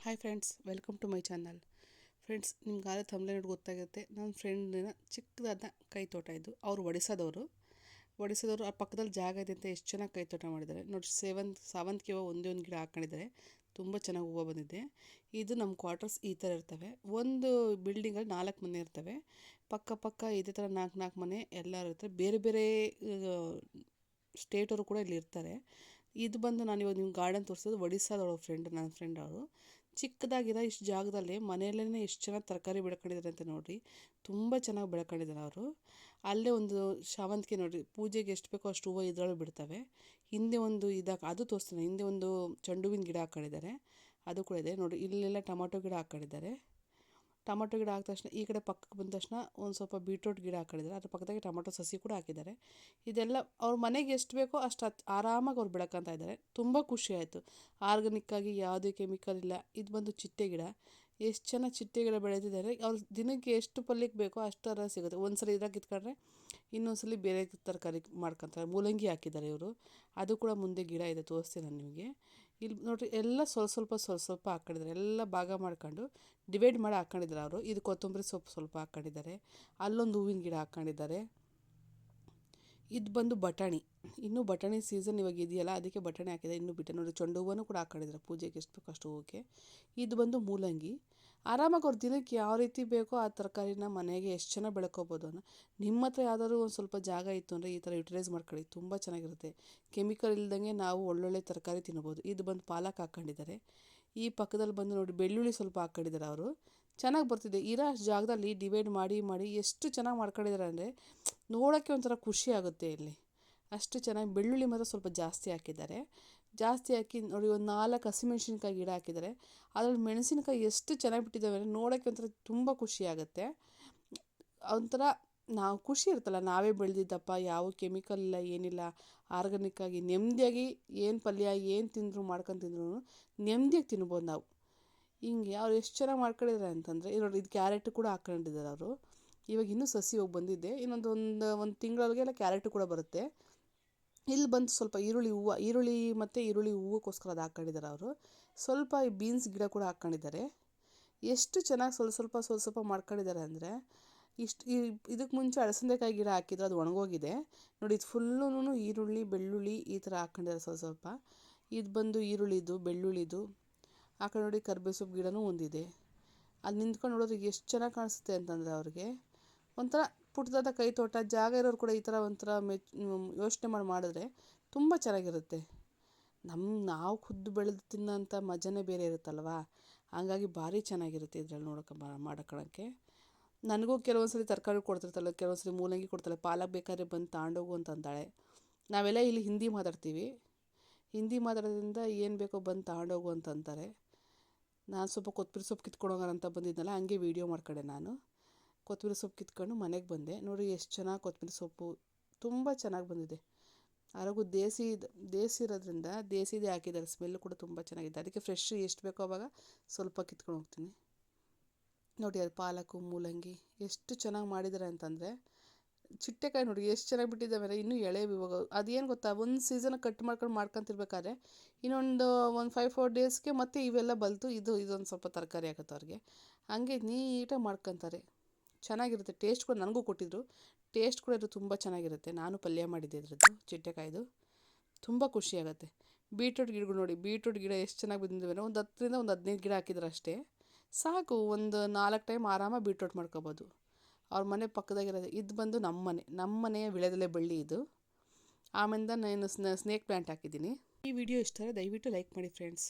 Hi friends, welcome to my channel. Friends, ನಿಮ್ಗಾದ ತಮ್ಮನೇ ನೋಡಿ ಗೊತ್ತಾಗುತ್ತೆ. ನನ್ನ ಫ್ರೆಂಡಿನ ಚಿಕ್ಕದಾದ ಕೈ ತೋಟ ಇದು. ಅವರು ಒಡಿಸೋದವರು ಆ ಪಕ್ಕದಲ್ಲಿ ಜಾಗ ಇದೆ ಅಂತ ಎಷ್ಟು ಚೆನ್ನಾಗಿ ಕೈ ತೋಟ ಮಾಡಿದ್ದಾರೆ ನೋಡಿ. ಸಾವಂತಿಗೆ ಹೂವು ಒಂದೇ ಒಂದು ಗಿಡ ಹಾಕ್ಕೊಂಡಿದ್ದಾರೆ. ತುಂಬ ಚೆನ್ನಾಗಿ ಹೂವು ಬಂದಿದೆ. ಇದು ನಮ್ಮ ಕ್ವಾರ್ಟರ್ಸ್ ಈ ಥರ ಇರ್ತವೆ. ಒಂದು ಬಿಲ್ಡಿಂಗಲ್ಲಿ 4 ಮನೆ ಇರ್ತವೆ. ಪಕ್ಕ ಇದೇ ಥರ 4 ಮನೆ ಎಲ್ಲರೂ ಇರ್ತಾರೆ. ಬೇರೆ ಬೇರೆ ಸ್ಟೇಟವರು ಕೂಡ ಇಲ್ಲಿ ಇರ್ತಾರೆ. ಇದು ಬಂದು ನಾನು ಇವಾಗ ನಿಮ್ಗೆ ಗಾರ್ಡನ್ ತೋರಿಸೋದು ಒಡಿಸ್ಸಾದವಳು ನನ್ನ ಫ್ರೆಂಡ್ ಅವರು. ಚಿಕ್ಕದಾಗಿರೋ ಇಷ್ಟು ಜಾಗದಲ್ಲಿ ಮನೆಯಲ್ಲೇ ಎಷ್ಟು ಚೆನ್ನಾಗಿ ತರಕಾರಿ ಬೆಳ್ಕೊಂಡಿದ್ದಾರೆ ಅಂತ ನೋಡಿರಿ. ತುಂಬ ಚೆನ್ನಾಗಿ ಬೆಳ್ಕೊಂಡಿದ್ದಾರೆ ಅವರು. ಅಲ್ಲೇ ಒಂದು ಶಾವಂತಿಗೆ ನೋಡಿರಿ, ಪೂಜೆಗೆ ಎಷ್ಟು ಬೇಕೋ ಅಷ್ಟು ಹೂವು ಇದರೊಳಗೆ ಬಿಡ್ತವೆ. ಹಿಂದೆ ಒಂದು ಅದು ತೋರಿಸ್ತೀನಿ. ಹಿಂದೆ ಒಂದು ಚೆಂಡು ಹೂವಿನ ಗಿಡ ಹಾಕ್ಕೊಂಡಿದ್ದಾರೆ, ಅದು ಕೂಡ ಇದೆ ನೋಡಿ. ಇಲ್ಲೆಲ್ಲ ಟೊಮಾಟೊ ಗಿಡ ಹಾಕ್ಕೊಂಡಿದ್ದಾರೆ. ಟೊಮಾಟೊ ಗಿಡ ಹಾಕಿದ ತಕ್ಷಣ ಈ ಕಡೆ ಪಕ್ಕಕ್ಕೆ ಬಂದ ತಕ್ಷಣ ಒಂದು ಸ್ವಲ್ಪ ಬೀಟ್ರೋಟ್ ಗಿಡ ಹಾಕ್ಕೊಂಡಿದ್ದಾರೆ. ಅದ್ರ ಪಕ್ಕದಾಗೆ ಟೊಮಾಟೊ ಸಸಿ ಕೂಡ ಹಾಕಿದ್ದಾರೆ. ಇದೆಲ್ಲ ಅವ್ರ ಮನೆಗೆ ಎಷ್ಟು ಬೇಕೋ ಅಷ್ಟು ಆರಾಮಾಗಿ ಅವ್ರು ಬೆಳ್ಕೊತಾ ಇದ್ದಾರೆ. ತುಂಬ ಖುಷಿ ಆಯಿತು. ಆರ್ಗಾನಿಕ್ಕಾಗಿ ಯಾವುದೇ ಕೆಮಿಕಲ್ ಇಲ್ಲ. ಇದು ಬಂದು ಚಿಟ್ಟೆ ಗಿಡ. ಎಷ್ಟು ಚೆನ್ನಾಗಿ ಚಿಟ್ಟೆ ಗಿಡ ಬೆಳೆದಿದ್ದಾರೆ. ಅವ್ರು ದಿನಕ್ಕೆ ಎಷ್ಟು ಪಲ್ಯಕ್ಕೆ ಬೇಕೋ ಅಷ್ಟರ ಸಿಗುತ್ತೆ. ಒಂದು ಸಲ ಇದ್ರಾಗ ಕಿತ್ಕೊಂಡ್ರೆ ಇನ್ನೊಂದ್ಸಲ ಬೇರೆ ತರಕಾರಿ ಮಾಡ್ಕೊತಾರೆ. ಮೂಲಂಗಿ ಹಾಕಿದ್ದಾರೆ ಇವರು. ಅದು ಕೂಡ ಮುಂದೆ ಗಿಡ ಇದೆ, ತೋರಿಸ್ತೀನಿ ನಾನು ನಿಮಗೆ. ಇಲ್ಲಿ ನೋಡಿರಿ, ಎಲ್ಲ ಸ್ವಲ್ಪ ಹಾಕ್ಕೊಂಡಿದ್ದಾರೆ. ಎಲ್ಲ ಭಾಗ ಮಾಡ್ಕೊಂಡು ಡಿವೈಡ್ ಮಾಡಿ ಹಾಕ್ಕೊಂಡಿದ್ದಾರೆ ಅವರು. ಇದು ಕೊತ್ತಂಬರಿ ಸೊಪ್ಪು ಸ್ವಲ್ಪ ಹಾಕ್ಕೊಂಡಿದ್ದಾರೆ. ಅಲ್ಲೊಂದು ಹೂವಿನ ಗಿಡ ಹಾಕ್ಕೊಂಡಿದ್ದಾರೆ. ಇದು ಬಂದು ಬಟಾಣಿ. ಇನ್ನೂ ಬಟಾಣಿ ಸೀಸನ್ ಇವಾಗ ಇದೆಯಲ್ಲ, ಅದಕ್ಕೆ ಬಟಾಣಿ ಹಾಕಿದ್ದಾರೆ. ಇನ್ನೂ ಬಿಟ್ಟೆ ನೋಡಿ. ಚೆಂಡು ಹೂವನ್ನು ಕೂಡ ಹಾಕ್ಕೊಂಡಿದ್ದಾರೆ ಪೂಜೆಗೆ ಎಷ್ಟು ಬೇಕೋ ಅಷ್ಟು ಹೂವಿಗೆ. ಇದು ಬಂದು ಮೂಲಂಗಿ. ಆರಾಮಾಗಿ ಅವ್ರ ದಿನಕ್ಕೆ ಯಾವ ರೀತಿ ಬೇಕೋ ಆ ತರಕಾರಿನ ಮನೆಗೆ ಎಷ್ಟು ಚೆನ್ನಾಗಿ ಬೆಳ್ಕೊಬೋದು ಅನ್ನೋ. ನಿಮ್ಮ ಹತ್ರ ಯಾವ್ದಾದ್ರು ಒಂದು ಸ್ವಲ್ಪ ಜಾಗ ಇತ್ತು ಅಂದರೆ ಈ ಥರ ಯುಟಿಲೈಸ್ ಮಾಡ್ಕೊಳ್ಳಿ. ತುಂಬ ಚೆನ್ನಾಗಿರುತ್ತೆ. ಕೆಮಿಕಲ್ ಇಲ್ದಂಗೆ ನಾವು ಒಳ್ಳೊಳ್ಳೆ ತರಕಾರಿ ತಿನ್ಬೋದು. ಇದು ಬಂದು ಪಾಲಕ್ ಹಾಕ್ಕೊಂಡಿದ್ದಾರೆ. ಈ ಪಕ್ಕದಲ್ಲಿ ಬಂದು ನೋಡಿ, ಬೆಳ್ಳುಳ್ಳಿ ಸ್ವಲ್ಪ ಹಾಕ್ಕೊಂಡಿದ್ದಾರೆ ಅವರು. ಚೆನ್ನಾಗಿ ಬರ್ತಿದೆ. ಇರೋ ಅಷ್ಟು ಜಾಗದಲ್ಲಿ ಡಿವೈಡ್ ಮಾಡಿ ಎಷ್ಟು ಚೆನ್ನಾಗಿ ಮಾಡ್ಕೊಂಡಿದ್ದಾರೆ ಅಂದರೆ ನೋಡೋಕ್ಕೆ ಒಂಥರ ಖುಷಿ ಆಗುತ್ತೆ ಇಲ್ಲಿ. ಅಷ್ಟು ಚೆನ್ನಾಗಿ ಬೆಳ್ಳುಳ್ಳಿ ಮಾತ್ರ ಸ್ವಲ್ಪ ಜಾಸ್ತಿ ಹಾಕಿದ್ದಾರೆ. ಜಾಸ್ತಿ ಹಾಕಿ ನೋಡಿ, ಒಂದು 4 ಹಸಿಮೆಣ್ಸಿನ್ಕಾಯಿ ಗಿಡ ಹಾಕಿದ್ದಾರೆ. ಅದ್ರಲ್ಲಿ ಮೆಣಸಿನ್ಕಾಯಿ ಎಷ್ಟು ಚೆನ್ನಾಗಿ ಬಿಟ್ಟಿದ್ದಾವೆ ಅಂದರೆ ನೋಡೋಕ್ಕೆ ಒಂಥರ ತುಂಬ ಖುಷಿ ಆಗುತ್ತೆ. ಒಂಥರ ನಾವು ಖುಷಿ ಇರುತ್ತಲ್ಲ, ನಾವೇ ಬೆಳೆದಿದ್ದಪ್ಪ, ಯಾವ ಕೆಮಿಕಲ್ ಇಲ್ಲ, ಏನಿಲ್ಲ, ಆರ್ಗಾನಿಕ್ಕಾಗಿ ನೆಮ್ಮದಿಯಾಗಿ ಏನು ಪಲ್ಯ ಏನು ಮಾಡ್ಕೊಂಡು ತಿಂದ್ರು ನೆಮ್ಮದಿಯಾಗಿ ತಿನ್ಬೋದು ನಾವು. ಹಿಂಗೆ ಅವ್ರು ಎಷ್ಟು ಚೆನ್ನಾಗಿ ಮಾಡ್ಕೊಂಡಿದ್ದಾರೆ ಅಂತಂದರೆ, ನೋಡಿ, ಇದು ಕ್ಯಾರೆಟ್ ಕೂಡ ಹಾಕ್ಕೊಂಡಿದ್ದಾರೆ ಅವರು. ಇವಾಗ ಇನ್ನೂ ಸಸಿ ಹೋಗಿ ಬಂದಿದ್ದೆ. ಒಂದು ತಿಂಗಳೊಳಗೆಲ್ಲ ಕ್ಯಾರೆಟು ಕೂಡ ಬರುತ್ತೆ. ಇಲ್ಲಿ ಬಂದು ಸ್ವಲ್ಪ ಈರುಳ್ಳಿ ಹೂವಕ್ಕೋಸ್ಕರ ಅದು ಹಾಕ್ಕೊಂಡಿದ್ದಾರೆ ಅವರು. ಸ್ವಲ್ಪ ಈ ಬೀನ್ಸ್ ಗಿಡ ಕೂಡ ಹಾಕ್ಕೊಂಡಿದ್ದಾರೆ. ಎಷ್ಟು ಚೆನ್ನಾಗಿ ಸ್ವಲ್ಪ ಮಾಡ್ಕೊಂಡಿದ್ದಾರೆ ಅಂದರೆ ಇದಕ್ಕೆ ಮುಂಚೆ ಅಲಸಂದೆಕಾಯಿ ಗಿಡ ಹಾಕಿದ್ರು, ಅದು ಒಣಗೋಗಿದೆ ನೋಡಿ. ಇದು ಫುಲ್ಲೂ ಈರುಳ್ಳಿ ಬೆಳ್ಳುಳ್ಳಿ ಈ ಥರ ಹಾಕ್ಕೊಂಡಿದ್ದಾರೆ ಸ್ವಲ್ಪ. ಇದು ಬಂದು ಈರುಳ್ಳಿದು ಬೆಳ್ಳುಳ್ಳಿದು ಆ ಕಡೆ ನೋಡಿ. ಕರ್ಬೇವು ಸೊಪ್ಪು ಗಿಡನೂ ಒಂದಿದೆ. ಅಲ್ಲಿ ನಿಂತ್ಕೊಂಡು ನೋಡೋರಿಗೆ ಎಷ್ಟು ಚೆನ್ನಾಗಿ ಕಾಣಿಸುತ್ತೆ ಅಂತಂದರೆ ಅವ್ರಿಗೆ ಒಂಥರ ಪುಟ್ಟದಾದ ಕೈ ತೋಟ. ಜಾಗ ಇರೋರು ಕೂಡ ಈ ಥರ ಒಂಥರ ಯೋಚನೆ ಮಾಡಿದ್ರೆ ತುಂಬ ಚೆನ್ನಾಗಿರುತ್ತೆ. ನಾವು ಖುದ್ದು ಬೆಳೆದು ತಿನ್ನೋಂಥ ಮಜಾನೇ ಬೇರೆ ಇರುತ್ತಲ್ವ. ಹಾಗಾಗಿ ಭಾರಿ ಚೆನ್ನಾಗಿರುತ್ತೆ ಇದ್ರಲ್ಲಿ ಮಾಡ್ಕೊಳ್ಳೋಕ್ಕೆ. ನನಗೂ ಕೆಲವೊಂದ್ಸಲಿ ತರಕಾರಿ ಕೊಡ್ತಿರ್ತಾಳೆ, ಕೆಲವೊಂದ್ಸಲಿ ಮೂಲಂಗಿ ಕೊಡ್ತಾಳೆ. ಪಾಲಕ್ ಬೇಕಾದ್ರೆ ಬಂದು ತಗೊಂಡೋಗು ಅಂತಂದಾಳೆ. ನಾವೆಲ್ಲ ಇಲ್ಲಿ ಹಿಂದಿ ಮಾತಾಡ್ತೀವಿ. ಹಿಂದಿ ಮಾತಾಡೋದ್ರಿಂದ ಏನು ಬೇಕೋ ಬಂದು ತಗೊಂಡೋಗು ಅಂತಂತಾರೆ. ನಾನು ಸ್ವಲ್ಪ ಕೊತ್ತಂಬರಿ ಸೊಪ್ಪು ಕಿತ್ಕೊಂಡೋಗೋಣ ಅಂತ ಬಂದಿದ್ದನಲ್ಲ, ಹಂಗೆ ವೀಡಿಯೋ ಮಾಡ್ಕೊಂಡೆ ನಾನು. ಕೊತ್ತಂಬರಿ ಸೊಪ್ಪು ಕಿತ್ಕೊಂಡು ಮನೆಗೆ ಬಂದೆ ನೋಡಿ. ಎಷ್ಟು ಚೆನ್ನಾಗಿ ಕೊತ್ತಂಬರಿ ಸೊಪ್ಪು ತುಂಬ ಚೆನ್ನಾಗಿ ಬಂದಿದೆ. ಹಾಗೂ ದೇಸಿ ಇರೋದ್ರಿಂದ ದೇಸಿದೇ ಹಾಕಿದ್ದಾರೆ. ಸ್ಮೆಲ್ಲು ಕೂಡ ತುಂಬ ಚೆನ್ನಾಗಿದೆ. ಅದಕ್ಕೆ ಫ್ರೆಶ್ ಎಷ್ಟು ಬೇಕೋ ಆವಾಗ ಸ್ವಲ್ಪ ಕಿತ್ಕೊಂಡು ಹೋಗ್ತೀನಿ ನೋಡಿ. ಅದು ಪಾಲಕು ಮೂಲಂಗಿ ಎಷ್ಟು ಚೆನ್ನಾಗಿ ಮಾಡಿದ್ದಾರೆ ಅಂತಂದರೆ. ಚಿಟ್ಟೆಕಾಯಿ ನೋಡಿ ಎಷ್ಟು ಚೆನ್ನಾಗಿ ಬಿಟ್ಟಿದ್ದಾವೆ. ಇನ್ನೂ ಇವಾಗ ಅದೇನು ಗೊತ್ತಾ, ಒಂದು ಸೀಸನ್ ಕಟ್ ಮಾಡ್ಕೊತಿರ್ಬೇಕಾದ್ರೆ ಇನ್ನೊಂದು 5-4 ಡೇಸ್ಗೆ ಮತ್ತೆ ಇವೆಲ್ಲ ಬಲ್ತು ಇದೊಂದು ಸ್ವಲ್ಪ ತರಕಾರಿ ಆಗುತ್ತೆ ಅವ್ರಿಗೆ. ಹಾಗೆ ನೀಟಾಗಿ ಮಾಡ್ಕೊತಾರೆ. ಚೆನ್ನಾಗಿರುತ್ತೆ. ಟೇಸ್ಟ್ ಕೂಡ ನನಗೂ ಕೊಟ್ಟಿದ್ರು. ಟೇಸ್ಟ್ ಕೂಡ ಇದು ತುಂಬ ಚೆನ್ನಾಗಿರುತ್ತೆ. ನಾನು ಪಲ್ಯ ಮಾಡಿದ್ದೆ ಇದ್ರದ್ದು ಚಿಟ್ಟೆಕಾಯ್ದು. ತುಂಬ ಖುಷಿಯಾಗುತ್ತೆ. ಬೀಟ್ರೂಟ್ ಗಿಡಗಳು ನೋಡಿ. ಬೀಟ್ರೂಟ್ ಗಿಡ ಎಷ್ಟು ಚೆನ್ನಾಗಿ ಬಂದಿದ್ದಾವೆ. ಒಂದು 10ರಿಂದ ಒಂದು 15 ಗಿಡ ಹಾಕಿದ್ರು ಅಷ್ಟೇ ಸಾಕು. ಒಂದು 4 ಟೈಮ್ ಆರಾಮಾಗಿ ಬೀಟ್ರೂಟ್ ಮಾಡ್ಕೊಬೋದು. ಅವ್ರ ಮನೆ ಪಕ್ಕದಾಗಿರೋದು. ಇದು ಬಂದು ನಮ್ಮ ಮನೆಯ ವಿಳೆದೆಲೆ ಬಳ್ಳಿ ಇದು. ಆಮೇಲೆ ನಾನು ಸ್ನೇಕ್ ಪ್ಲ್ಯಾಂಟ್ ಹಾಕಿದ್ದೀನಿ. ಈ ವಿಡಿಯೋ ಇಷ್ಟ ಆದರೆ ದಯವಿಟ್ಟು ಲೈಕ್ ಮಾಡಿ ಫ್ರೆಂಡ್ಸ್.